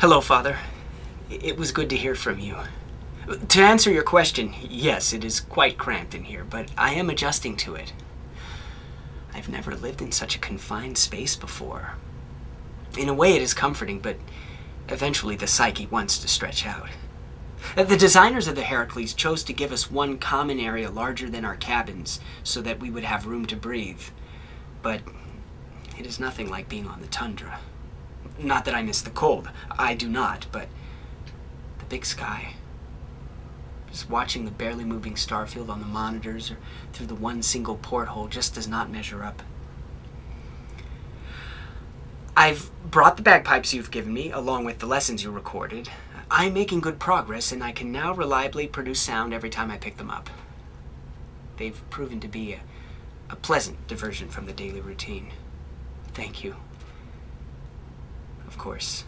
Hello, Father. It was good to hear from you. To answer your question, yes, it is quite cramped in here, but I am adjusting to it. I've never lived in such a confined space before. In a way, it is comforting, but eventually the psyche wants to stretch out. The designers of the Heracles chose to give us one common area larger than our cabins so that we would have room to breathe. But it is nothing like being on the tundra. Not that I miss the cold. I do not, but the big sky. Just watching the barely moving starfield on the monitors or through the one single porthole just does not measure up. I've brought the bagpipes you've given me, along with the lessons you recorded. I'm making good progress, and I can now reliably produce sound every time I pick them up. They've proven to be a pleasant diversion from the daily routine. Thank you. Of course,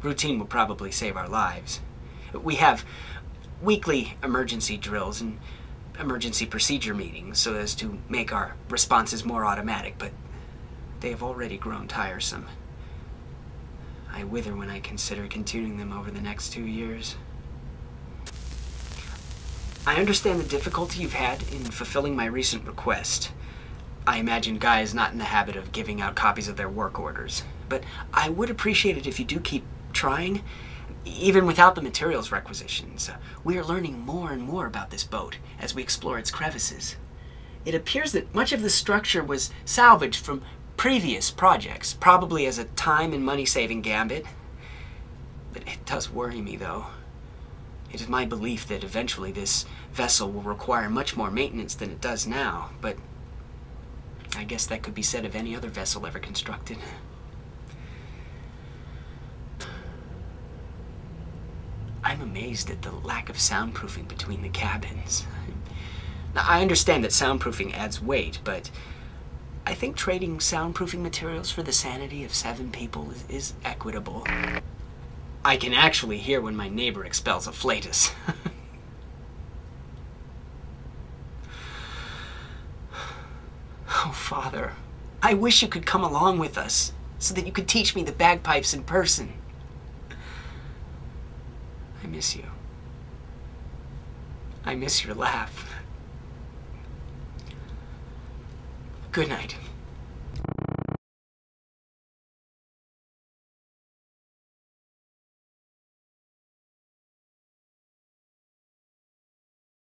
routine will probably save our lives. We have weekly emergency drills and emergency procedure meetings so as to make our responses more automatic, but they have already grown tiresome. I wither when I consider continuing them over the next 2 years. I understand the difficulty you've had in fulfilling my recent request. I imagine Guy is not in the habit of giving out copies of their work orders, but I would appreciate it if you do keep trying, even without the materials requisitions. We are learning more and more about this boat as we explore its crevices. It appears that much of the structure was salvaged from previous projects, probably as a time and money-saving gambit. But it does worry me, though. It is my belief that eventually this vessel will require much more maintenance than it does now, but I guess that could be said of any other vessel ever constructed. I'm amazed at the lack of soundproofing between the cabins. Now, I understand that soundproofing adds weight, but I think trading soundproofing materials for the sanity of 7 people is equitable. I can actually hear when my neighbor expels a flatus. Oh, Father, I wish you could come along with us so that you could teach me the bagpipes in person. I miss you. I miss your laugh. Good night.